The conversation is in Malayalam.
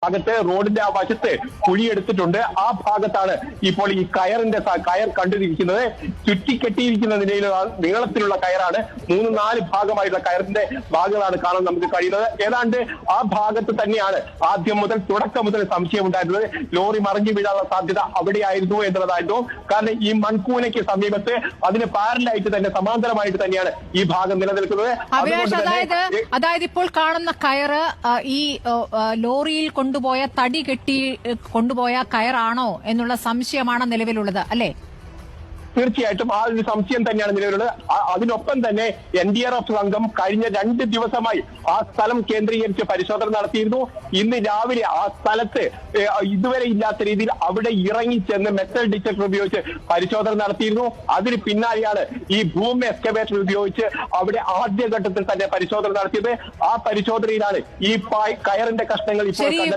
ഭാഗത്ത് റോഡിന്റെ ആ വശത്ത് കുഴിയെടുത്തിട്ടുണ്ട്. ആ ഭാഗത്താണ് ഇപ്പോൾ ഈ കയർ കണ്ടിരിക്കുന്നത്. ചുറ്റിക്കെട്ടിയിരിക്കുന്ന നിലയിൽ നീളത്തിലുള്ള കയറാണ്. 3-4 ഭാഗമായിട്ടുള്ള കയറിന്റെ ഭാഗങ്ങളാണ് കാണാൻ നമുക്ക് കഴിയുന്നത്. ഏതാണ്ട് ആ ഭാഗത്ത് തന്നെയാണ് തുടക്കം മുതൽ സംശയമുണ്ടായിരുന്നത്. ലോറി മറിഞ്ഞു വീഴാനുള്ള സാധ്യത അവിടെയായിരുന്നു എന്നുള്ളതായിരുന്നു. കാരണം ഈ മൺകൂനയ്ക്ക് സമീപത്ത് അതിന് പാരലായിട്ട് തന്നെ സമാന്തരമായിട്ട് തന്നെയാണ് ഈ ഭാഗം നിലനിൽക്കുന്നത്. അതായത് ഇപ്പോൾ കാണുന്ന കയറ് ഈ ലോറിയിൽ കൊണ്ടുപോയ തടി കെട്ടി കൊണ്ടുപോയ കയറാണോ എന്നുള്ള സംശയമാണ് നിലവിലുള്ളത്, അല്ലേ? തീർച്ചയായിട്ടും ആ ഒരു സംശയം തന്നെയാണ് നിലവിലുള്ളത്. അതിനൊപ്പം തന്നെ NDRF സംഘം കഴിഞ്ഞ 2 ദിവസമായി ആ സ്ഥലം കേന്ദ്രീകരിച്ച് പരിശോധന നടത്തിയിരുന്നു. ഇന്ന് രാവിലെ ആ സ്ഥലത്ത് ഇതുവരെ ഇല്ലാത്ത രീതിയിൽ അവിടെ ഇറങ്ങിച്ചെന്ന് മെറ്റൽ ഡിറ്റക്ടർ ഉപയോഗിച്ച് പരിശോധന നടത്തിയിരുന്നു. അതിന് പിന്നാലെയാണ് ഈ ബൂം എക്സ്കവേറ്റർ ഉപയോഗിച്ച് അവിടെ ആദ്യഘട്ടത്തിൽ തന്നെ പരിശോധന നടത്തിയത്. ആ പരിശോധനയിലാണ് ഈ കയറിന്റെ കഷ്ണങ്ങൾ ഇപ്പോൾ